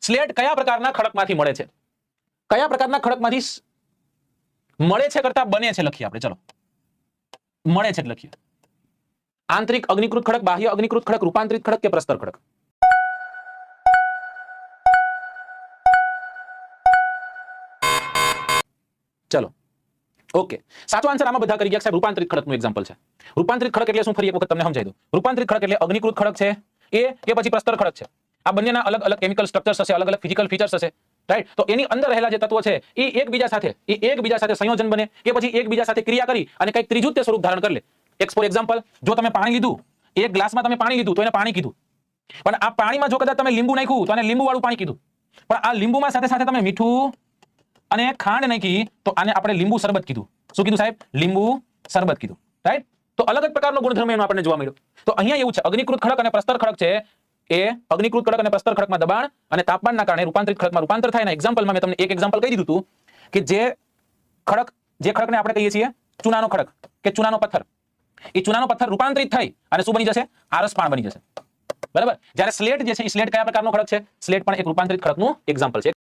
Slate કયા પ્રકારના ખડકમાંથી મળે છે? કયા પ્રકારના ખડકમાંથી મળે છે કરતા બને છે લખીએ આપણે. ચલો, મળે છે લખીએ. આંતરિક અગ્નિકૃત ખડક, બાહ્ય અગ્નિકૃત ખડક, રૂપાંતરિત ખડક કે પ્રસ્તર ખડક? ચલો, ઓકે. સાચો આન્સર આમાં બધા કરી ગયા સાહેબ. રૂપાંતરિત ખડકનું એક્ઝામ્પલ છે. રૂપાંતરિત ખડક એટલે શું? ફરી એક વખત તમને સમજાવી દઉં. રૂપાંતરિત ખડક એટલે અગ્નિકૃત ખડક છે એ કે પછી પ્રસ્તર ખડક છે. આ બંનેના અલગ અલગ કેમિકલ સ્ટ્રક્ચર્સ હશે, અલગ અલગ ફિઝિકલ ફીચર્સ હશે, રાઈટ? તો એની અંદર રહેલા જે તત્વો છે એ એકબીજા સાથે સંયોજન બને કે પછી એકબીજા સાથે ક્રિયા કરી અને કંઈક ત્રીજું તે સ્વરૂપ ધારણ કરી લે. ફોર એક્ઝામ્પલ, જો તમે પાણી લીધું, એક ગ્લાસમાં તમે પાણી લીધું તો એને પાણી કીધું. પણ આ પાણીમાં જો કદાચ તમે લીંબુ નાખ્યું તો આને લીંબુ વાળું પાણી કીધું. પણ આ લીંબુમાં સાથે સાથે તમે મીઠું અને ખાંડ નાખી તો આને આપણે લીંબુ શરબત કીધું. શું કીધું સાહેબ? લીંબુ શરબત કીધું, રાઈટ? તો અલગ જ પ્રકારનો ગુણધર્મ એનો આપણને જોવા મળ્યો. તો અહીંયા એવું છે, અગ્નિકૃત ખડક અને પ્રસ્તર ખડક છે એ અગ્નિકૃત ખડક અને પ્રસ્તર ખડકમાં દબાણ અને તાપમાનના કારણે રૂપાંતરિત ખડકમાં રૂપાંતર થાય. એના એક્ઝામ્પલમાં મેં તમને એક એક્ઝામ્પલ કહી દીધું હતું કે જે ખડકને આપણે કહીએ છીએ ચૂનાનો ખડક કે ચૂનાનો પથ્થર, એ ચૂનાનો પથ્થર રૂપાંતરિત થઈ અને શું બની જશે? આરસ પાણ બની જશે. બરાબર? જ્યારે સ્લેટ જે છે એ સ્લેટ કયા પ્રકારનો ખડક છે? સ્લેટ પણ એક રૂપાંતરિત ખડકનું એક્ઝામ્પલ છે.